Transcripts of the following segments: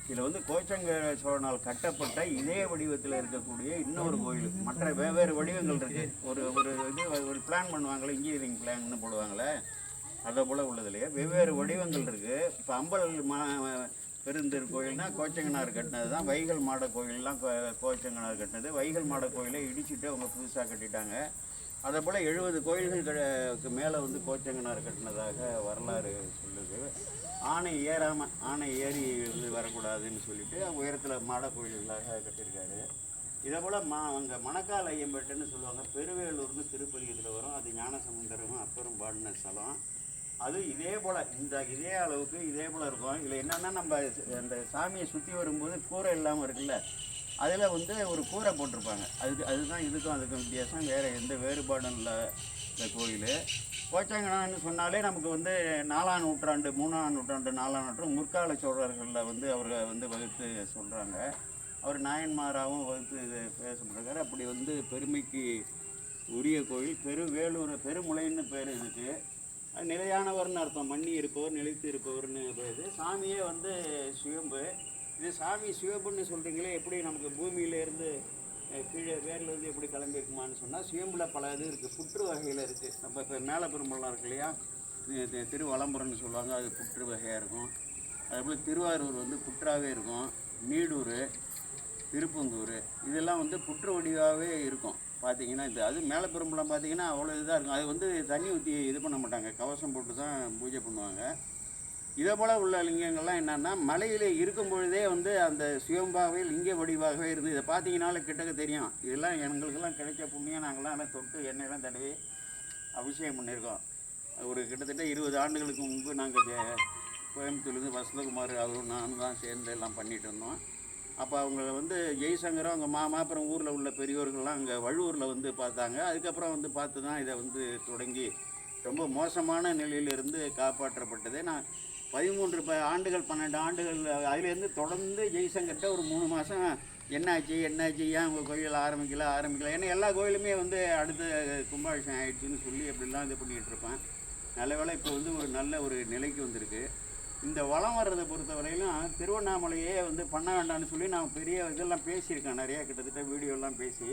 இதில் வந்து கோச்சங்க சோழனால் கட்டப்பட்ட இதே வடிவத்தில் இருக்கக்கூடிய இன்னொரு கோயில். மற்ற வெவ்வேறு வடிவங்கள் இருக்குது. ஒரு ஒரு இது ஒரு பிளான் பண்ணுவாங்களே, இன்ஜினியரிங் பிளான்னு போடுவாங்களே, அதை போல் உள்ளதுலேயே வெவ்வேறு வடிவங்கள் இருக்குது. இப்போ அம்பல் பெருந்தெரு கோயில்னா கோச்சங்கனார் கட்டினது தான். வைகல் மாட கோயிலெலாம் கோச்சங்கனார் கட்டினது. வைகல் மாட கோயிலை இடிச்சுட்டு அவங்க புதுசாக கட்டிட்டாங்க. அதே போல் 70 கோயில்களுக்கு மேலே வந்து கோச்சங்கனார் கட்டினதாக வரலாறு சொல்லுது. ஆணை ஏறாமல் ஆணை ஏறி வந்து வரக்கூடாதுன்னு சொல்லிட்டு உயரத்தில் மாட கோயில்களாக கட்டியிருக்காரு. இதே போல் அங்கே மணக்கால் ஐயம்பேட்டைன்னு சொல்லுவாங்க. பெருவேலூர்னு திருப்பதியத்தில் வரும். அது ஞானசமுந்தரம் அப்பரும் பாடின ஸ்தலம். அது இதே போல் இதே அளவுக்கு இதே போல் இருக்கும். இதில் என்னென்னா, நம்ம அந்த சாமியை சுற்றி வரும்போது கூரை இல்லாமல் இருக்குல்ல, அதில் வந்து ஒரு கூரை போட்டிருப்பாங்க. அதுதான் இதுக்கும் அதுக்கும் வித்தியாசம். வேறு எந்த வேறுபாடும் இல்லை இந்த கோயில். கோச்சங்கனான்னு சொன்னாலே நமக்கு வந்து 4ஆம் நூற்றாண்டு 3ஆம் நூற்றாண்டு 4ஆம் நூற்றாண்டு முற்கால சோழர்களில் வந்து அவர்கள் வந்து வகுத்து சொல்கிறாங்க. அவர் நாயன்மாராகவும் வகுத்து இது பேசப்படுறாரு. அப்படி வந்து பெருமைக்கு உரிய கோயில். பெருவேலூர் பெருமுளைன்னு பேர் இதுக்கு. அது நிலையானவர்னு அர்த்தம். மண்ணி இருப்பவர், நிலைத்து இருப்பவர்னு பேர். சாமியே வந்து சுயம்பு. இது சாமி சுயம்புன்னு சொல்கிறீங்களே, எப்படி நமக்கு பூமியிலேருந்து கீழே வேர்லேருந்து எப்படி கிளம்பியிருக்குமான்னு சொன்னால், சுயம்பில் பல இது இருக்குது. புற்று வகையில் இருக்குது. நம்ம இப்போ மேலே பெரும்பலாம் இருக்கு இல்லையா, திருவலம்புரம்னு சொல்லுவாங்க, அது புற்று வகையாக இருக்கும். அதேபோல் திருவாரூர் வந்து புற்றாகவே இருக்கும். நீடூர், திருப்பங்கூர் இதெல்லாம் வந்து புற்று வடிவாகவே இருக்கும். பார்த்தீங்கன்னா அது மேலே பெரும்பலம் பார்த்தீங்கன்னா அவ்வளோ இதாக இருக்கும். அது வந்து தண்ணி ஊற்றி இது பண்ண மாட்டாங்க, கவசம் போட்டு தான் பூஜை பண்ணுவாங்க. இதே போல் உள்ள லிங்கங்கள்லாம் என்னென்னா, மலையிலே இருக்கும் பொழுதே வந்து அந்த சுயம்பாகவே லிங்க வடிவாகவே இருந்து இதை பார்த்தீங்கன்னாலே கிட்டக்க தெரியும். இதெல்லாம் எங்களுக்கெல்லாம் கிடைச்ச புண்ணியம். நாங்கள்லாம் எல்லாம் தொட்டு எண்ணெயெல்லாம் தடவி அபிஷேகம் பண்ணியிருக்கோம். ஒரு கிட்டத்தட்ட 20 ஆண்டுகளுக்கு முன்பு நாங்கள் கோயம்புத்தூர்லேருந்து வசந்தகுமார் அவரும் நானும் தான் சேர்ந்து எல்லாம் பண்ணிகிட்டு இருந்தோம். அப்போ அவங்க வந்து ஜெய்சங்கரும் அவங்க மாமா அப்புறம் ஊரில் உள்ள பெரியோர்கள்லாம் அங்கே வழுவூரில் வந்து பார்த்தாங்க. அதுக்கப்புறம் வந்து பார்த்து தான் இதை வந்து தொடங்கி ரொம்ப மோசமான நிலையிலிருந்து காப்பாற்றப்பட்டது. நான் 13 ஆண்டுகள் 12 ஆண்டுகள் அதுலேருந்து தொடர்ந்து ஜெய்சங்கர்கிட்ட ஒரு 3 மாதம் என்னாச்சு ஏன் உங்கள் கோயில் ஆரம்பிக்கல. ஏன்னா எல்லா கோயிலுமே வந்து அடுத்த கும்பாபிஷேகம் ஆகிடுச்சின்னு சொல்லி அப்படிலாம் இது பண்ணிகிட்டு இருப்பேன். நல்ல வேளை இப்போ வந்து ஒரு நல்ல ஒரு நிலைக்கு வந்திருக்கு. இந்த வளம் வர்றதை பொறுத்த வரையிலும் திருவண்ணாமலையே வந்து பண்ண வேண்டாம்னு சொல்லி நான் பெரிய இதெல்லாம் பேசியிருக்கேன். நிறையா கிட்டத்தட்ட வீடியோலாம் பேசி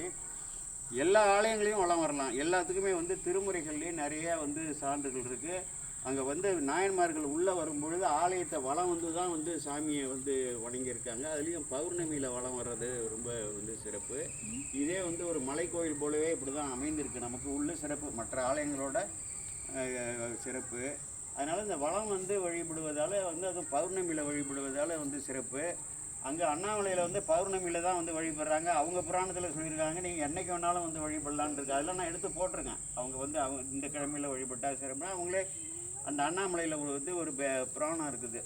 எல்லா ஆலயங்களையும் வளம் வரலாம். எல்லாத்துக்குமே வந்து திருமுறைகள்லேயே நிறையா வந்து சான்றுகள் இருக்குது. அங்கே வந்து நாயன்மார்கள் உள்ளே வரும்பொழுது ஆலயத்தை வளம் வந்து தான் வந்து சாமியை வந்து வணங்கியிருக்காங்க. அதுலேயும் பௌர்ணமியில் வளம் வர்றது ரொம்ப வந்து சிறப்பு. இதே வந்து ஒரு மலை கோயில் போலவே இப்படி தான் அமைந்திருக்கு. நமக்கு உள்ள சிறப்பு மற்ற ஆலயங்களோட சிறப்பு. அதனால் இந்த வளம் வந்து வழிபடுவதால் வந்து அதுவும் பௌர்ணமியில் வழிபடுவதால் வந்து சிறப்பு. அங்கே அண்ணாமலையில் வந்து பௌர்ணமியில் தான் வந்து வழிபடுறாங்க. அவங்க புராணத்தில் சொல்லியிருக்காங்க, நீங்கள் என்றைக்கு வேணாலும் வந்து வழிபடலான் இருக்கு. அதெல்லாம் நான் எடுத்து போட்டிருக்கேன். அவங்க இந்த கிழமையில் வழிபட்டால் சிறப்புனா அவங்களே அந்த அண்ணாமலையில் வந்து ஒரு புராணம் இருக்குது.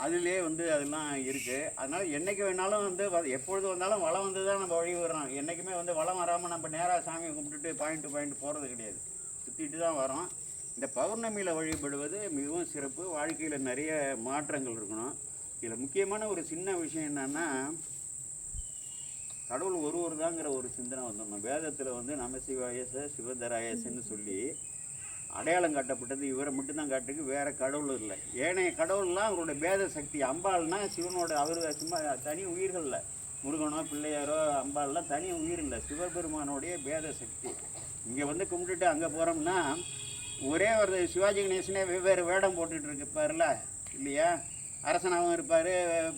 அதுலேயே வந்து அதெல்லாம் இருக்குது. அதனால் என்றைக்கு வேணாலும் வந்து எப்பொழுது வந்தாலும் வளம் வந்து தான் நம்ம வழிபடுறோம். என்றைக்குமே வந்து வளம் வராமல் நம்ம நேராக சாமியை கும்பிட்டுட்டு பாயிண்ட் போகிறது கிடையாது. சுற்றிட்டு தான் வரோம். இந்த பௌர்ணமியில் வழிபடுவது மிகவும் சிறப்பு. வாழ்க்கையில் நிறைய மாற்றங்கள் இருக்கணும். இதில் முக்கியமான ஒரு சின்ன விஷயம் என்னென்னா, கடவுள் ஒருவர் தாங்கிற ஒரு சிந்தனை வந்துடணும். வேதத்தில் வந்து நமசிவாயச சிவதராயசன்னு சொல்லி அடையாளம் காட்டப்பட்டது இவரை மட்டும்தான் காட்டுக்கு, வேறு கடவுள் இல்லை. ஏனைய கடவுள்லாம் அவருடைய பேத சக்தி. அம்பாள்னா சிவனோட அவர் சும்மா தனி உயிர்கள் இல்லை. முருகனோ பிள்ளையாரோ அம்பாள்லாம் தனி உயிர் இல்லை, சிவபெருமானோடைய பேத சக்தி. இங்கே வந்து கும்பிட்டுட்டு அங்கே போகிறோம்னா ஒரே ஒரு சிவாஜி கணேசனே வெவ்வேறு வேடம் போட்டுட்டு இருப்பார்ல இல்லையா, அரசனாகவும் இருப்பார்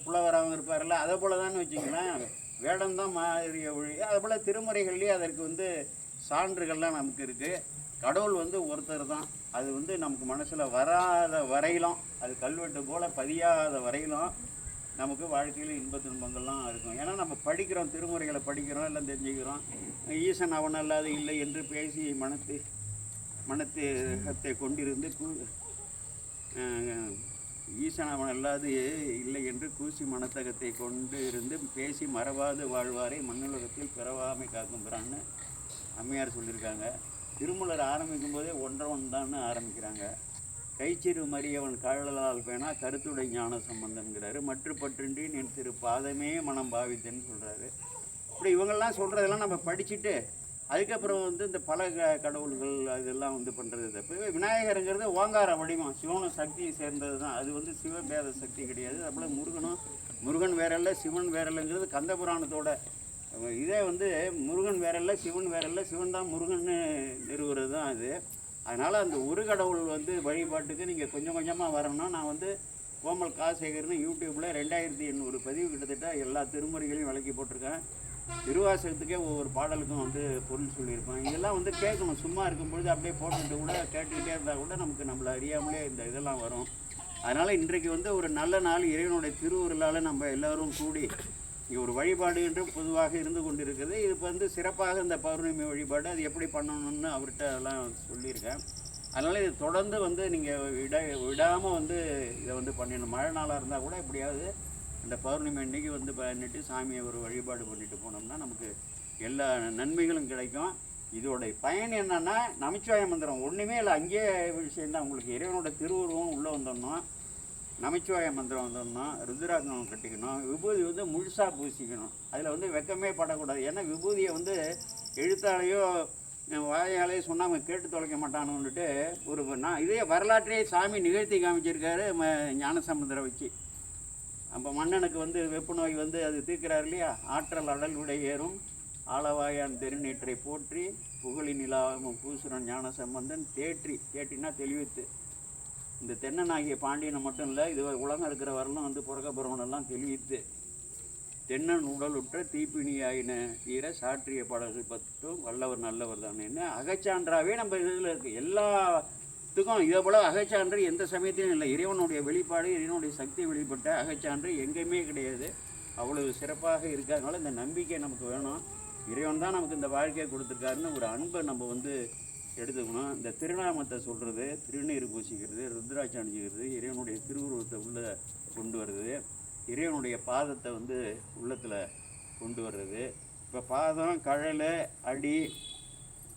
புலவராகவும் இருப்பார்ல, அதை போல் தான் வச்சுக்கலாம். வேடம் தான் மாறிய ஒழி. அதே போல் திருமுறைகள்லேயே அதற்கு வந்து சான்றுகள்லாம் நமக்கு இருக்குது. கடவுள் வந்து ஒருத்தர் தான். அது வந்து நமக்கு மனசில் வராத வரையிலும், அது கல்வெட்டு போல் பதியாத வரையிலும் நமக்கு வாழ்க்கையில் இன்ப துன்பங்கள்லாம் இருக்கும். ஏன்னா நம்ம படிக்கிறோம், திருமுறைகளை படிக்கிறோம், எல்லாம் தெரிஞ்சுக்கிறோம். ஈசன் அவன் அல்லாது இல்லை என்று பேசி மனத்தை கொண்டிருந்து ஈசன் அவன் அல்லாது இல்லை என்று கூசி மனத்தகத்தை கொண்டு இருந்து பேசி மறவாது வாழ்வாரை மண்ணுலகத்தில் பிறவாமை காக்கும்புறான்னு அம்மையார் சொல்லியிருக்காங்க. திருமலர் ஆரம்பிக்கும் போதே ஒன்றவன் தான் ஆரம்பிக்கிறாங்க. கைச்சிறு மறியவன் கழலால் பேனா கருத்துடை ஞான சம்பந்தங்கிறாரு. மற்றுப்பற்றின்றி என் திரு பாதமே மனம் பாவித்தேன்னு சொல்கிறாரு. இப்படி இவங்கெல்லாம் சொல்கிறதெல்லாம் நம்ம படிச்சுட்டு அதுக்கப்புறம் வந்து இந்த பல கடவுள்கள் அதெல்லாம் வந்து பண்ணுறது தப்பு. விநாயகருங்கிறது ஓங்கார வடிவம், சிவனும் சக்தியை சேர்ந்தது தான். அது வந்து சிவபேத சக்தி கிடையாது. அதுபோல் முருகன் வேற இல்லை, சிவன் வேற இல்லைங்கிறது கந்தபுராணத்தோட இதே வந்து முருகன் வேற இல்லை, சிவன் வேற இல்லை, சிவன் தான் முருகன்னு நிறுவுறது தான் அது. அதனால் அந்த ஒரு கடவுள் வந்து வழிபாட்டுக்கு நீங்கள் கொஞ்சம் கொஞ்சமாக வரணும்னா, நான் வந்து கோமல் காசேகர்னு யூடியூப்பில் 2800 பதிவு கிட்டத்தட்ட எல்லா திருமுறைகளையும் விளக்கி போட்டிருக்கேன். திருவாசகத்துக்கே ஒவ்வொரு பாடலுக்கும் வந்து பொருள் சொல்லியிருப்பேன். இதெல்லாம் வந்து கேட்கணும். சும்மா இருக்கும்பொழுது அப்படியே போட்டுக்கிட்டு கூட கேட்டுக்கிட்டே இருந்தால் கூட நமக்கு நம்மளை அறியாமலே இந்த இதெல்லாம் வரும். அதனால் இன்றைக்கு வந்து ஒரு நல்ல நாள், இறைவனுடைய திருவுருளால் நம்ம எல்லோரும் கூடி இங்கே ஒரு வழிபாடு என்று பொதுவாக இருந்து கொண்டிருக்குது. இது வந்து சிறப்பாக இந்த பௌர்ணமி வழிபாடு அது எப்படி பண்ணணும்னு அவர்கிட்ட எல்லாம் சொல்லியிருக்கேன். அதனால் இது தொடர்ந்து வந்து நீங்கள் விடாமல் வந்து இதை வந்து பண்ணிடணும். மழை நாளாக இருந்தால் கூட எப்படியாவது இந்த பௌர்ணமி அன்றைக்கி வந்து பண்ணிட்டு சாமியை ஒரு வழிபாடு பண்ணிட்டு போனோம்னா நமக்கு எல்லா நன்மைகளும் கிடைக்கும். இதோடைய பயன் என்னென்னா, நமச்சிவாய மந்திரம் ஒன்றுமே இல்லை, அங்கேயே விஷயந்தான். உங்களுக்கு இறைவனோட திருவுருவம் உள்ளே வந்துடணும், நமச்சிவாய மந்திரம் வந்துடணும், ருத்ராங்கம் கட்டிக்கணும், விபூதி வந்து முழுசாக பூசிக்கணும். அதில் வந்து வெக்கமே படக்கூடாது. ஏன்னா விபூதியை வந்து எழுத்தாலேயோ வாயாலேயோ சொன்னால் அவன் கேட்டு தொலைக்க மாட்டானுன்னுட்டு நான் இதே வரலாற்றையே சாமி நிகழ்த்தி காமிச்சிருக்காரு ஞானசமுத்திரை வச்சு. அப்போ மன்னனுக்கு வந்து வெப்பு நோய் வந்து அது தீர்க்கிறார் இல்லையா. ஆற்றல் அடல் விடை ஏறும் ஆளவாயான் தெருநீற்றை போற்றி புகழி நிலாவும் பூசுரன் ஞான சம்பந்தன் தேற்றினா தெளிவித்து. இந்த தென்னனாகிய பாண்டியனை மட்டும் இல்லை, இது உலகம் இருக்கிற வரலாம் வந்து புறக்கபுரவனெல்லாம் தெளிவித்து தென்னன் உடலுற்ற தீப்பிணியாயின தீர சாற்றிய படகு பத்தும் வல்லவர் நல்லவர் தானேன்னு அகச்சான்றாவே நம்ம இதில் இருக்குது. எல்லாத்துக்கும் இதே போல் அகச்சான்று எந்த சமயத்திலும் இல்லை. இறைவனுடைய வெளிப்பாடு, இறைவனுடைய சக்தி வெளிப்பட்ட அகச்சான்று எங்கேயுமே கிடையாது. அவ்வளவு சிறப்பாக இருக்கிறதுனால இந்த நம்பிக்கை நமக்கு வேணும். இறைவன் தான் நமக்கு இந்த வாழ்க்கையை கொடுத்துருக்காருன்னு ஒரு அன்பை நம்ம வந்து எடுத்துக்கணும். இந்த திருநாமத்தை சொல்கிறது, திருநீர் பூசிக்கிறது, ருத்ராட்சம் அணிஞ்சிக்கிறது, இறைவனுடைய திருவுருவத்தை உள்ளே கொண்டு வர்றது, இறைவனுடைய பாதத்தை வந்து உள்ளத்தில் கொண்டு வர்றது. இப்போ பாதம், கழல், அடி,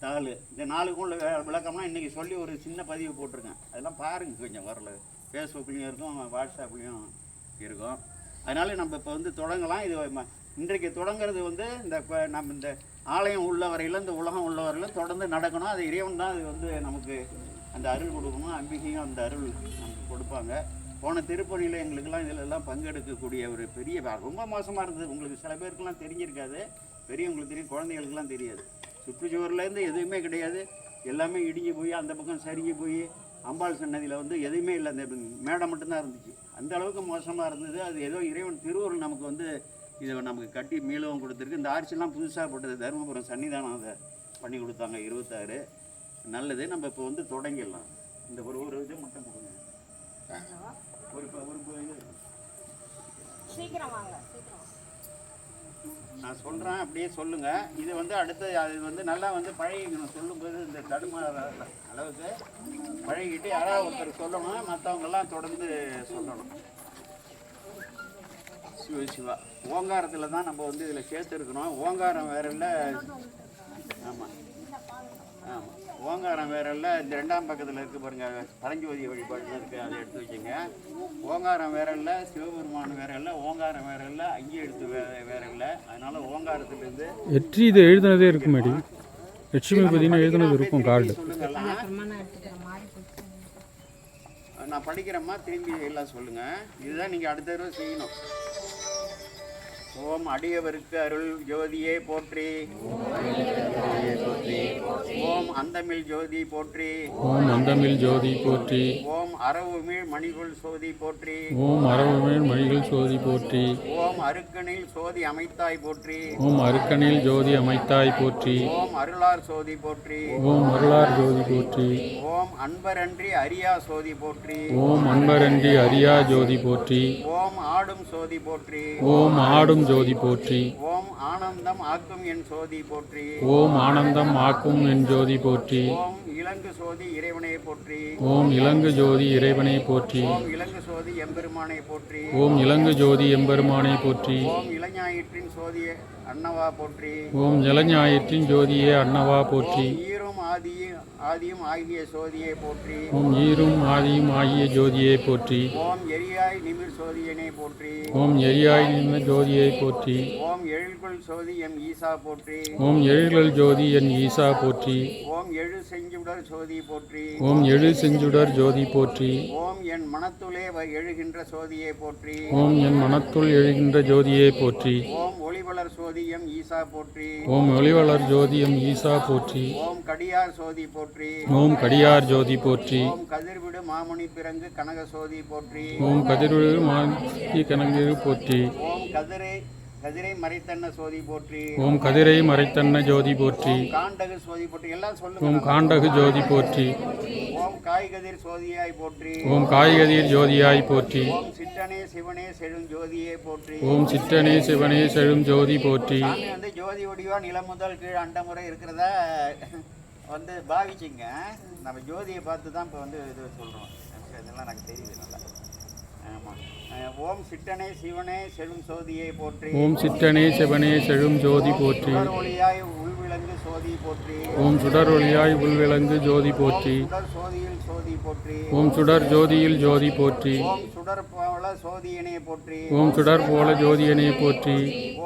தாள், இந்த 4க்கும் உள்ள விளக்கம்னா இன்றைக்கி சொல்லி ஒரு சின்ன பதிவு போட்டிருக்கேன். அதெல்லாம் பாருங்கள், கொஞ்சம் வரல. ஃபேஸ்புக்லேயும் இருக்கும், வாட்ஸ்அப்லேயும் இருக்கும். அதனால் நம்ம இப்போ வந்து தொடங்கலாம். இது இன்றைக்கு தொடங்கிறது வந்து நம்ம இந்த ஆலயம் உள்ள வரையில், இந்த உலகம் உள்ள வரையிலும் தொடர்ந்து நடக்கணும். அது இறைவன் தான் அது வந்து நமக்கு அந்த அருள் கொடுக்கணும். அம்பிகையும் அந்த அருள் நமக்கு கொடுப்பாங்க. போன திருப்பணியில் எங்களுக்கெல்லாம் இதிலெல்லாம் பங்கெடுக்கக்கூடிய ஒரு பெரிய ரொம்ப மோசமாக இருந்தது. உங்களுக்கு சில பேருக்கெல்லாம் தெரிஞ்சிருக்காது, பெரியவங்களுக்கு தெரியும், குழந்தைகளுக்கெல்லாம் தெரியாது. சுற்றுச்சுவர்லேருந்து எதுவுமே கிடையாது, எல்லாமே இடிஞ்சு போய் அந்த பக்கம் சரிஞ்சு போய் அம்பாள் சன்னதியில் வந்து எதுவுமே இல்லை, அந்த மேடை மட்டும்தான் இருந்துச்சு. அந்த அளவுக்கு மோசமாக இருந்தது. அது ஏதோ இறைவன் திருவருள் நமக்கு வந்து இதை நமக்கு கட்டி மீளவும் கொடுத்துருக்கு. இந்த ஆர்ச்சிலாம் புதுசாக போட்டது தருமபுரம் சன்னிதானம் அதை பண்ணி கொடுத்தாங்க 26. நல்லது. நம்ம இப்போ வந்து தொடங்கிடலாம். இந்த ஒரு இது மட்டும் கொடுங்க. ஒரு இது சீக்கிரம் வாங்க. நான் சொல்கிறேன், அப்படியே சொல்லுங்கள். இது வந்து அடுத்து அது வந்து நல்லா வந்து பழகிக்கணும். சொல்லும்போது இந்த தடுமாற அளவுக்கு பழகிட்டு யாராவது ஒருத்தர் சொல்லணும், மற்றவங்கெல்லாம் தொடர்ந்து சொல்லணும். சிவ சிவா ஓங்காரத்தில் தான் நம்ம வந்து இதில் சேர்த்துருக்கணும். ஓங்காரம் வேற இல்லை. ஆமாம் ஆமாம், ஓங்காரம் வேற இல்லை. இந்த 2ஆம் பக்கத்தில் இருக்குது பாருங்கள், பரஞ்சோதி வழிபாடுன்னு இருக்குது, அதை எடுத்து வச்சுங்க. ஓங்காரம் வேற இல்லை, சிவபெருமான் வேற இல்லை, ஓங்காரம் வேற இல்லை, அங்கேயே எடுத்து வேற இல்லை. அதனால ஓங்காரத்துலேருந்து வெற்றி இது எழுதுனதே இருக்கு மேடி. லட்சுமி பதினா எழுதுனது இருக்கும் கார்டு. நான் படிக்கிறேம்மா, திரும்பி எல்லாம் சொல்லுங்கள். இதுதான் நீங்கள் அடுத்த தடவை செய்யணும். ஓம் அடியவருக்கு அருள் ஜோதியே போற்றி, ஓம் அந்தமிழ் ஜோதி போற்றி, ஓம் அந்தமிழ் ஜோதி போற்றி, ஓம் அரவுமிழ் மணிகுள் சோதி போற்றி, ஓம் அரவுமிழ் மணிகள் சோதி போற்றி, ஓம் அருக்கனில் சோதி அமைத்தாய் போற்றி, ஓம் அருக்கனில் ஜோதி அமைத்தாய் போற்றி, ஓம் அருளார் சோதி போற்றி, ஓம் அருளார் ஜோதி போற்றி, ஓம் அன்பரன்றி அரியா சோதி போற்றி, ஓம் அன்பரன்றி அரியா ஜோதி போற்றி, ஓம் ஆடும் சோதி போற்றி, ஓம் ஆடும் ஜோதி போற்றி, ஓம் ஆனந்தம் ஆக்கும் என் சோதி போற்றி, ஓம் ஆனந்தம் ஆக்கும் என் ஜோதி போற்றி, ஓம் இலங்கு சோதி இறைவனை போற்றி. ஓம் இலங்கு ஜோதி இறைவனை போற்றி. ஓம் இலங்கு சோதி எம்பெருமானை போற்றி. ஓம் இலங்கு ஜோதி எம்பெருமானை போற்றி. ஓம் இளஞாயிற்றின் சோதி அன்னவா போற்றி. ஓம் இளஞாயிற்றின் ஜோதியே அன்னவா போற்றி. ஓம் ஈரும் ஆதியும் ஆகிய சோதியை போற்றி. ஓம் ஈரும் ஆதியும் ஆகிய ஜோதியை போற்றி. ஓம் எரியாய் நிமிர் சோதியனை போற்றி. ஓம் எரியாய் நின்ற ஜோதியை போற்றி. ஓம் எழில்கொள் சோதி எம் ஈசா போற்றி. ஓம் எழில்கள் ஜோதி என் ஈசா போற்றி. ஓம் எழு செஞ்சுடர் சோதி போற்றி. ஓம் எழு செஞ்சுடர் ஜோதி போற்றி. ஓம் என் மனத்துளே எழுகின்ற சோதியை போற்றி. ஓம் என் மனத்துள் எழுகின்ற ஜோதியை போற்றி. ஓம் ஒளிவளர் சோதி எம் ஈசா போற்றி. ஓம் ஒளிவளர் ஜோதி எம் ஈசா போற்றி. ஓம் கடியார் சோதி போற்றி. ஓம் கடியார் ஜோதி போற்றி. ஓம் கதிர்விடு மாமுனி பிறங்கு கனக சோதி போற்றி. ஓம் கதிர்விடு மாசி கனகிரு போற்றி. ஓம் கதிரை மறைத்தன்ன சோதி போற்றி. ஓம் கதிரை மறைத்தன்ன ஜோதி போற்றி. ஓம் காண்டகு சோதி போற்றி. எல்லாம் சொல்லுங்க. ஓம் காண்டகு ஜோதி போற்றி. ஓம் காய்கதிர் சோதியாய் போற்றி. ஓம் காய்கதிர் ஜோதியாய் போற்றி. ஓம் சிற்றனே சிவனே செழும் ஜோதியே போற்றி. ஓம் சிற்றனே சிவனே செழும் ஜோதி போற்றி. சாமி வந்து ஜோதி வடிவா நிலம் முதல் கீழ் அண்டமுறை இருக்கிறதா வந்து பாவிச்சிங்க. நம்ம ஜோதியை பார்த்து தான் இப்போ வந்து இது சொல்கிறோம். இதெல்லாம் எனக்கு தெரியுது நல்லா. ஆமாம். ஓம் சிற்றனே சிவனே செழும் சோதியை போற்றி. ஓம் சிற்றனே சிவனே செழும் ஜோதி போற்றி. சுடர் ஒளியாய் உள்விளங்கு சோதி போற்றி. ஓம் சுடர் ஒளியாய் உள்விளங்கு ஜோதி போற்றி. சுடர் சோதியில் சோதி போற்றி. ஓம் சுடர் ஜோதியில் ஜோதி போற்றி. ஓம் சுடர் போல சோதியனே போற்றி. ஓம் சுடர் போல ஜோதியனே போற்றி.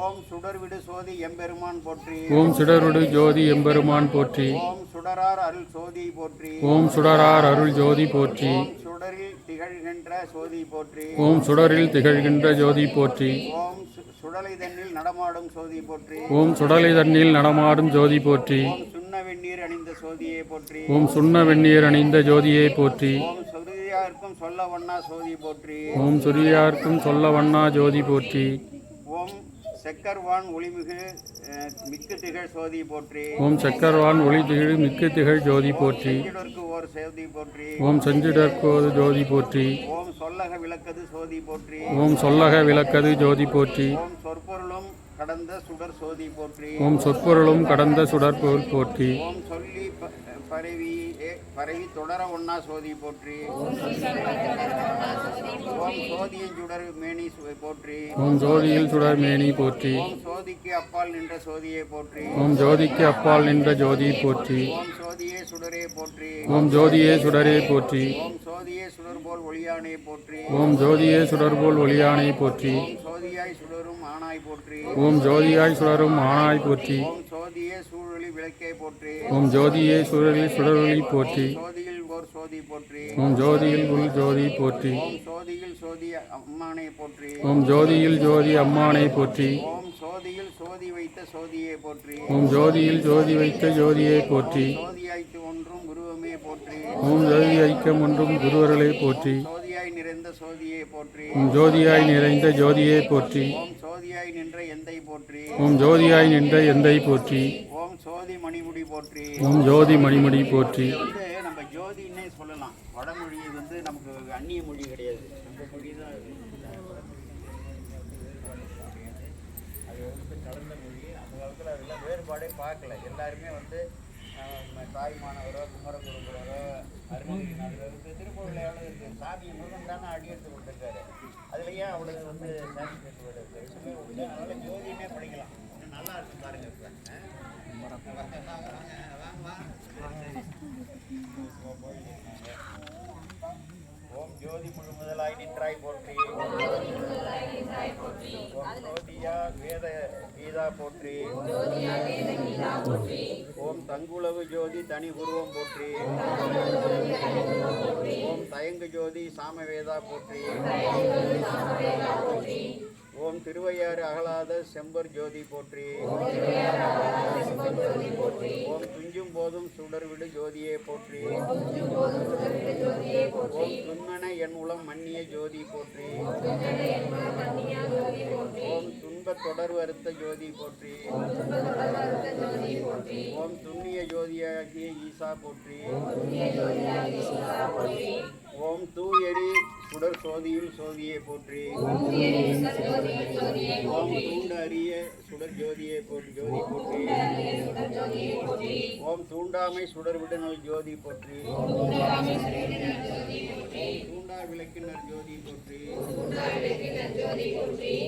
ஓம் சுடர் விடு சோதி எம்பெருமான் போற்றி. ஓம் சுடர்விடு ஜோதி எம்பெருமான் போற்றி. ஓம் சுடரார் அருள் சோதி போற்றி. ஓம் சுடரார் அருள் ஜோதி போற்றி. ஓம் சுடரில் திகழ்கின்ற சோதி போற்றி. ஓம் சுடரில் திகழ்கின்ற ஜோதி போற்றி. ஓம் சுடலை தன்னில் நடமாடும் சோதி போற்றி. ஓம் சுடலை தன்னில் நடமாடும் ஜோதி போற்றி. ஓம் சுண்ண வெந்நீர் அணிந்த சோதியை போற்றி. ஓம் சுண்ண வெந்நீர் அணிந்த ஜோதியை போற்றி. ஓம் சுருதியாருக்கும் சொல்ல வண்ணா சோதி போற்றி. ஓம் சுரியார்க்கும் சொல்ல வண்ணா ஜோதி போற்றி. ஓம் செக்கர்வான் ஒளிமிகு மிக்கு திகழ் சோதி போற்றி. ஓம் சக்கரவான் ஒளி திகழ் மிக்கு திகழ் ஜோதி போற்றி. செஞ்சிடற்கு ஓர் சோதி போற்றி. ஓம் செஞ்சிடற்கோது ஜோதி போற்றி. ஓம் சொல்லக விளக்கது சோதி போற்றி. ஓம் சொல்லக விளக்கது ஜோதி போற்றி. ஓம் சொற்பொருளும் கடந்த சுடர் சோதி போற்றி. ஓம் சொற்பொருளும் கடந்த சுடற்பொருள் போற்றி. ஓம் சொல்லி பரவி தொடர ஒன்னா சோதி போற்றி. ஓம் சோதியின் சுடர் மேனி போற்றி. ஓம் ஜோதியில் சுடர் மேனி போற்றி. ஓம் சோதிக்கு அப்பால் நின்ற சோதியை போற்றி. ஓம் ஜோதிக்கு அப்பால் நின்ற ஜோதி போற்றி. ஓம் சோதியே சுடரே போற்றி. ஓம் ஜோதியே சுடரே போற்றி. ஓம் சோதியே சுடர் போல் ஒளியானே போற்றி. ஓம் ஜோதியே சுடர்போல் ஒளியானை போற்றி. ஓம் சோதியாய் சுடரும் ஆனாய் போற்றி. ஓம் ஜோதியாய் சுடரும் ஆனாய் போற்றி. ஓம் சோதியே சூழொளி விளக்கே போற்றி. ஓம் ஜோதியே சுடரில் சுடரொளி போற்றி. சோதியில் ஓர் சோதி போற்றி. ஓம் ஜோதியில் உள் ஜோதி போற்றி. ஓம் சோதியில் சோதி அம்மானை போற்றி. ஓம் ஜோதியில் ஜோதி அம்மானை போற்றி. ஓம் சோதியில் சோதி வைத்த சோதியை போற்றி. ஓம் ஜோதியில் ஜோதி வைத்த ஜோதியை போற்றி. சோதியாய்த்து ஒன்றும் குருவமே போற்றி. ஓம் ஜோதி ஐக்கியம் ஒன்றும் குருவர்களே போற்றி. சோதியாய் நிறைந்த சோதியை போற்றி. ஓம் ஜோதியாய் நிறைந்த ஜோதியை போற்றி. ஓம் சோதியாய் நின்ற எந்தை போற்றி. ஓம் ஜோதியாய் நின்ற எந்தை போற்றி. ஓம் சோதி மணிமுடி போற்றி. ஓம் ஜோதி மணிமுடி போற்றி. வந்து நம்ம ஜோதின்னே சொல்லலாம். வடமொழி வந்து நமக்கு அந்நிய மொழி கிடையாது. நம்ம மொழி தான் அது. அது வந்து கலந்த மொழி. அந்த காலத்தில் அதெல்லாம் வேறுபாடே பார்க்கல. எல்லாருமே வந்து தாய்மானவரோ குமரகுருபுரோ அருணகிரிநாதரோ இருக்குது. திருப்பூரில் எவ்வளோ இருக்குது. சாமி முருகன் தானே அடியெடுத்து கொண்டிருக்காரு. அதுலேயே அவளுக்கு வந்து சான்ஸ்கிரிட் வேர்டு இருக்குது. எல்லாமே உண்டு. அதனால் ஜோதினே படிக்கலாம். இன்னும் நல்லா இருக்கு பாருங்க. ஓம் ஜோதி முழு முதலாய் நின்றாய் போற்றி. ஓம் ஜோதியா வேத கீதா போற்றி. ஓம் தங்குளவு ஜோதி தனி உருவம் போற்றி. ஓம் தயங்கு ஜோதி சாமவேதா போற்றி. ஓம் திருவையாறு அகலாத செம்பர் ஜோதி போற்றி. ஓம் துஞ்சும் போதும் சுடர்விடு ஜோதியே போற்றி. ஓம் துன்மன என் உளம் மன்னிய ஜோதி போற்றி. ஓம் துன்ப தொடர் வருத்த ஜோதி போற்றி. ஓம் துண்ணிய ஜோதியாகிய ஈசா போற்றி. ஓம் தூயரி சுடர் சோதியில் சோதியை போற்றி. ஓம் தூண்ட அரிய சுடர் ஜோதியை போற்றி ஜோதி போற்றி. ஓம் தூண்டாமை சுடர் விடுநல் ஜோதி போற்றி. தூண்டா விளக்கினர் ஜோதி போற்றி.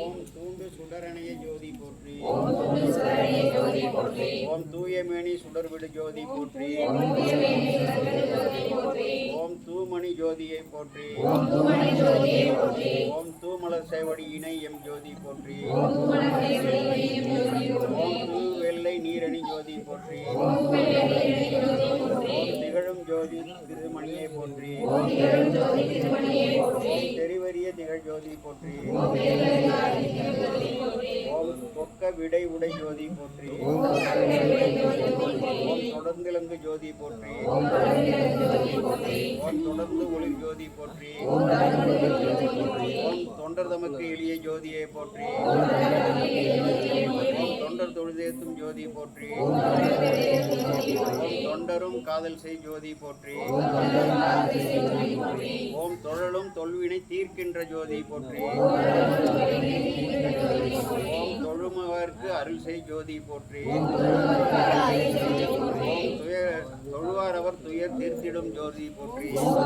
ஓம் தூண்டு சுடரணைய ஜோதி போற்றி. ஓம் தூயமேனி சுடர்விடு ஜோதி போற்றி. ஓம் தூமணி ஜோதியை போற்றி. ஓம் தூமலர் சேவடி இணை எம் ஜோதி போற்றி. ஓம் தூ வெள்ளை நீரணி ஜோதி போற்றி. ஓம் திகழும் ஜோதி திருமணியை போற்றி. ஓம் தெரிவரிய திகழ் ஜோதி போற்றி. ஓம் தொக்க விடை உடை ஜோதி போற்றி. ஓம் தொடர்ந்திலங்கு ஜோதி போற்றி. ஓம் தொடர்ந்து ஒளி ஜோதி போற்றி. ஓம் தொண்டர் தமக்கு எளிய ஜோதியை போற்றி. ஓம் தொண்டர் தொழுதேத்தும் ஜோதி போற்றி. ஓம் தொண்டரும் காதல் செய் ஜோதி போற்றி. ஓம் தொழலும் தொல்வினை தீர்க்கின்ற ஜோதி போற்றி. ஓம் தொழுமவர்க்கு அருள் செய் ஜோதி போற்றி. ஓம் தொழுவார் அவர் துயர் தீர்த்திடும் ஜோதி போற்றி. ஓம்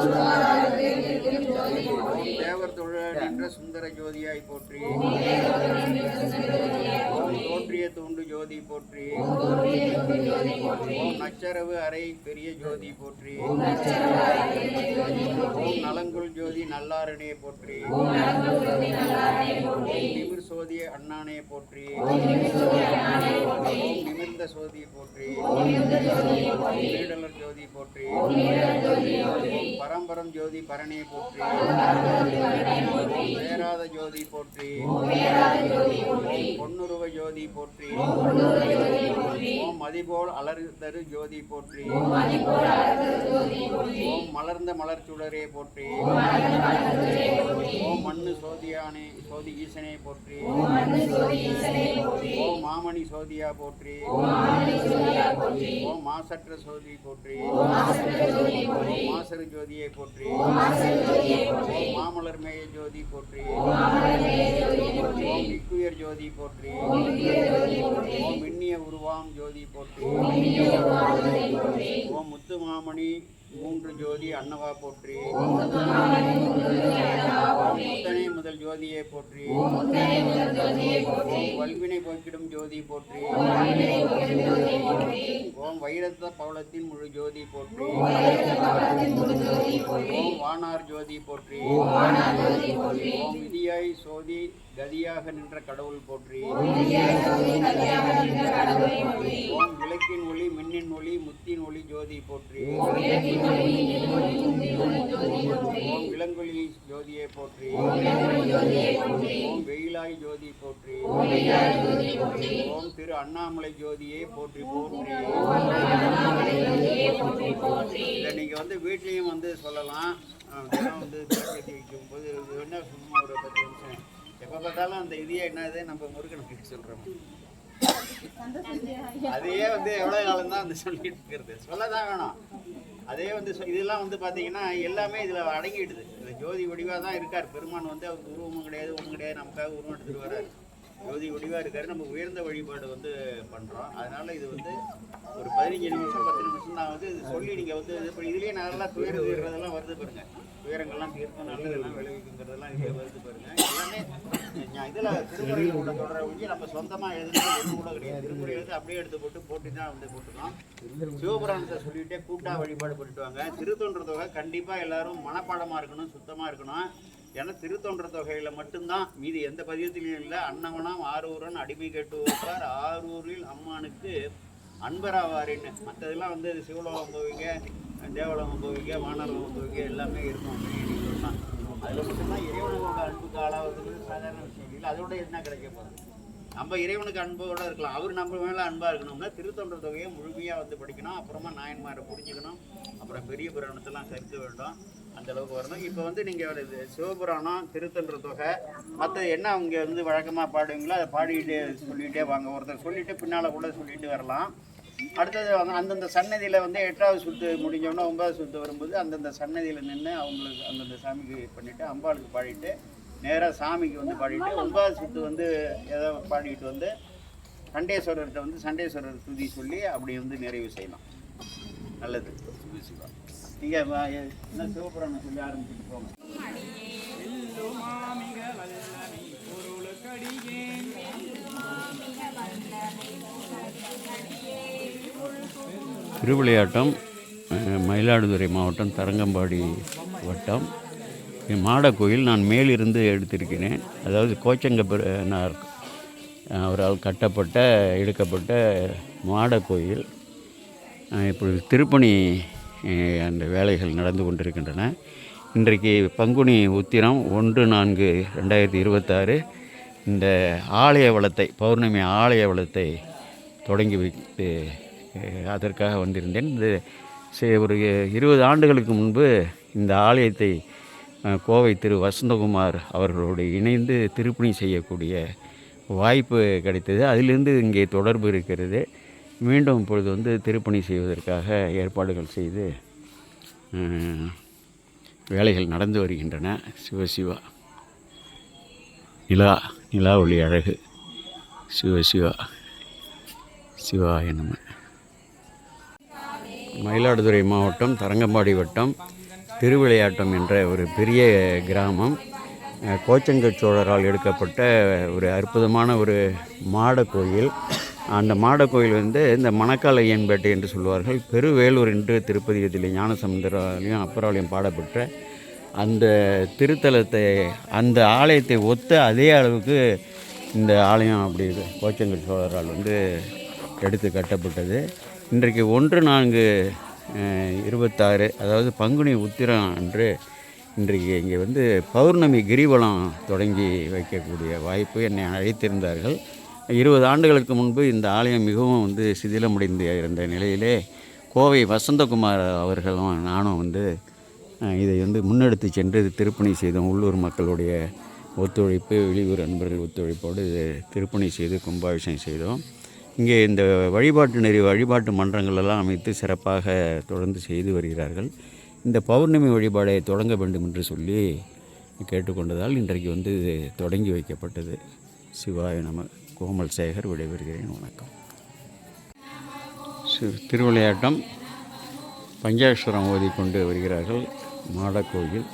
தேவர் தொழ நின்ற சுந்தர ஜோதியாய் போற்றி. ஓம் தோன்றிய தூண்டு ஜோதி போற்றி. ஓம் நச்சரவு அறை பெரிய ஜோதி போற்றி. ஓம் நலங்குள் ஜோதி நல்லாரனே போற்றி. ஓம் நிமிர் சோதி அண்ணானே போற்றி. ஓம் நிமிர்ந்த சோதி போற்றி. ஓம் நீடலர் ஜோதி போற்றி. ஓம் பரம்பரம் ஜோதி பரணே போற்றி. ஓம் வேறாத ஜோதி போற்றி. ஓம் பொன்னுருவ ஜோதி போற்றி. ஓம் மதிபோல் அலர்தரு ஜோதி போற்றி. ஓம் மலர்ந்த மலர் சுடரே போற்றி. ஓம் மண்ணு சோதியானே சோதி ஈசனே போற்றி. ஓம் மாமணி சோதியா போற்றி. ஓம் மாசற்ற சோதி போற்றி. ஓம் மாசரு ஜோதியை போற்றி. ஓம் மாமலர் மேய ஜோதி போற்றி. ஓம் விக்குயர் ஜோதி போற்றி. ஓம் மின்னிய உருவாம் ஜோதி போற்றி. ஓம் முத்து மாமணி மூன்று ஜோதி அன்னவா போற்றி. ஓம் முத்தனை முதல் ஜோதியை போற்றி. ஓம் வல்வினை போக்கிடும் ஜோதி போற்றி. ஓம் வைரத்த பவளத்தின் முழு ஜோதி போற்றி. ஓம் வானார் ஜோதி போற்றி. ஓம் விதியாய் சோதி கதியாக நின்ற கடவுள் போற்றி. ஓம் விளக்கின் ஒளி மின்னின் ஒளி முத்தின் ஒளி ஜோதி போற்றி. ஓம் விலங்கொலி ஜோதியை போற்றி. ஓம் வெயிலாய் ஜோதி போற்றி. ஓம் திரு அண்ணாமலை ஜோதியை போற்றி போற்றி. இதை நீங்கள் வந்து வீட்லேயும் வந்து சொல்லலாம். தினம் வந்து விளக்கேற்றி வைக்கும்போது என்ன சும்மா ஒரு 10 நிமிஷம் எப்போ பார்த்தாலும் அந்த இதையே என்னது நம்ம முருகனுக்கு சொல்கிறோம். அதையே வந்து எவ்வளோ காலம் தான் வந்து சொல்லிட்டு இருக்கிறது, சொல்ல தான் வேணும். அதே வந்து இதெல்லாம் வந்து பார்த்தீங்கன்னா எல்லாமே இதில் அடங்கிடுது. இதில் ஜோதி வடிவாக தான் இருக்கார் பெருமான். வந்து அவருக்கு உருவமும் கிடையாது ஒன்றும் கிடையாது, நமக்காக உருவம் எடுத்துகிட்டு வர்றாரு. ஜோதி வடிவாக இருக்காரு. நம்ம உயர்ந்த வழிபாடு வந்து பண்ணுறோம். அதனால் இது வந்து ஒரு 15 நிமிஷம் 10 நிமிஷம் தான் வந்து இது சொல்லி நீங்கள் வந்து இது பண்ணி இதுலேயே நல்லா துயர் தீர்றதெல்லாம் வருது பாருங்க. துயரங்கள்லாம் தீர்க்கும் நல்லதெல்லாம் விளைவிக்குங்கிறதெல்லாம் இங்கே வருது பாருங்க. எல்லாமே இதில் திருமுறையில் உள்ள தொடர ஒழிஞ்சு நம்ம சொந்தமாக எழுதுறது ஒன்றும் கூட கிடையாது. திருமுறை எழுது அப்படியே எடுத்து போட்டு தான் வந்து போட்டுக்கோம். சிவபுராணத்தை சொல்லிகிட்டே கூட்டாக வழிபாடு பண்ணிட்டு வாங்க. திருத்தொன்ற தொகை கண்டிப்பாக எல்லாரும் மனப்பாடமாக இருக்கணும், சுத்தமாக இருக்கணும். ஏன்னா திருத்தொன்ற தொகையில் மட்டும்தான், மீதி எந்த பதியத்திலையும் இல்லை. அன்னவனம் ஆரூரன் அடிமை கேட்டு வைப்பார் ஆரூரில் அம்மானுக்கு அன்பராவாரின்னு. மற்றதெல்லாம் வந்து சிவலோகம் போவீங்க, தேவலோகம் போவீங்க, வானலோகம் போவீங்க, எல்லாமே இருக்கும் அப்படின்னு சொல்லலாம். அதில் மட்டும்தான் இறைவனோட அன்புக்கு ஆளாவது சாதாரண விஷயம் இல்லை. அதோட என்ன கிடைக்க போகுது? நம்ம இறைவனுக்கு அன்போடு இருக்கலாம். அவர் நம்ம மேலே அன்பாக இருக்கணும்னா திருத்தொன்ற தொகையை முழுமையாக வந்து படிக்கணும். அப்புறமா நாயன்மாரை புரிஞ்சுக்கணும். அப்புறம் பெரிய புராணத்தெல்லாம் கற்க வேண்டும். அந்த அளவுக்கு வரணும். இப்போ வந்து நீங்கள் சிவபுராணம் திருத்தொன்ற தொகை மற்ற என்ன அவங்க வந்து வழக்கமாக பாடுவீங்களோ அதை பாடிக்கிட்டே சொல்லிகிட்டே வாங்க. ஒருத்தர் சொல்லிவிட்டு பின்னால் கூட சொல்லிட்டு வரலாம். அடுத்தது அந்தந்த சன்னதியில் வந்து 8வது சுற்று முடிஞ்சோடனே 9வது சுற்று வரும்போது அந்தந்த சன்னதியில் நின்று அவங்களுக்கு அந்தந்த சாமிக்கு பண்ணிவிட்டு அம்பாளுக்கு பாடிட்டு நேராக சாமிக்கு வந்து பாடிட்டு 9வது சுற்று வந்து ஏதோ பாடிட்டு வந்து சண்டேஸ்வரர்கிட்ட வந்து சண்டேஸ்வரர் துதி சொல்லி அப்படி வந்து நிறைவு செய்யலாம். நல்லது. நீங்கள் என்ன சிவபுராணம் சொல்லி ஆரம்பிச்சுட்டு போங்க. திருவிளையாட்டம் மயிலாடுதுறை மாவட்டம் தரங்கம்பாடி வட்டம் மாடக்கோயில் நான் மேலிருந்து எடுத்திருக்கிறேன். அதாவது கோச்சங்கப்பனார் அவரால் கட்டப்பட்ட எடுக்கப்பட்ட மாடக்கோயில். இப்பொழுது திருப்பணி அந்த வேலைகள் நடந்து கொண்டிருக்கின்றன. இன்றைக்கு பங்குனி உத்திரம் 1/4/2026 இந்த ஆலய வளத்தை பௌர்ணமி ஆலய வளத்தை தொடங்கி வைத்து அதற்காக வந்திருந்தேன். இது ஒரு 20 ஆண்டுகளுக்கு முன்பு இந்த ஆலயத்தை கோவை திரு வசந்தகுமார் அவர்களோடு இணைந்து திருப்பணி செய்யக்கூடிய வாய்ப்பு கிடைத்தது. அதிலிருந்து இங்கே தொடர்பு இருக்கிறது. மீண்டும் இப்பொழுது வந்து திருப்பணி செய்வதற்காக ஏற்பாடுகள் செய்து வேலைகள் நடந்து வருகின்றன. சிவசிவா நிலா ஒளி அழகு சிவசிவா சிவாய நம. மயிலாடுதுறை மாவட்டம் தரங்கம்பாடி வட்டம் திருவிளையாட்டம் என்ற ஒரு பெரிய கிராமம். கோச்சங்கச் சோழரால் எடுக்கப்பட்ட ஒரு அற்புதமான ஒரு மாடக்கோயில். அந்த மாடக்கோயில் வந்து இந்த மணக்கால் ஐயன்பேட்டை என்று சொல்வார்கள். பெருவேலூர் என்று திருப்பதிகத்தில் ஞானசமுந்தராலையும் அப்பராலையும் பாடப்பட்ட அந்த திருத்தலத்தை அந்த ஆலயத்தை ஒத்த அதே அளவுக்கு இந்த ஆலயம் அப்படி கோச்சங்கச் சோழரால் வந்து எடுத்து கட்டப்பட்டது. இன்றைக்கு 1/4/26 அதாவது பங்குனி உத்திரம் அன்று இன்றைக்கு இங்கே வந்து பௌர்ணமி கிரிவலம் தொடங்கி வைக்கக்கூடிய வாய்ப்பு என்னை அழைத்திருந்தார்கள். 20 ஆண்டுகளுக்கு முன்பு இந்த ஆலயம் மிகவும் வந்து சிதிலமடைந்து இருந்த நிலையிலே கோவை வசந்தகுமார் அவர்களும் நானும் வந்து இதை வந்து முன்னெடுத்து சென்று திருப்பணி செய்தோம். உள்ளூர் மக்களுடைய ஒத்துழைப்பு, வெளியூர் நண்பர்கள் ஒத்துழைப்போடு திருப்பணி செய்து கும்பாபிஷேகம் செய்தோம். இங்கே இந்த வழிபாட்டு மன்றங்களெல்லாம் அமைத்து சிறப்பாக தொடர்ந்து செய்து வருகிறார்கள். இந்த பௌர்ணமி வழிபாடை தொடங்க வேண்டும் என்று சொல்லி கேட்டுக்கொண்டதால் இன்றைக்கு வந்து தொடங்கி வைக்கப்பட்டது. சிவாய நம. கோமல் சேகர் விடைபெறுகிறேன். வணக்கம். திருவிளையாட்டம் பஞ்சாட்சரம் ஓதிக்கொண்டு வருகிறார்கள். மாடக்கோயில்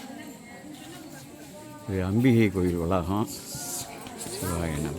இது அம்பிகை கோயில் வளாகம். சிவாய நம.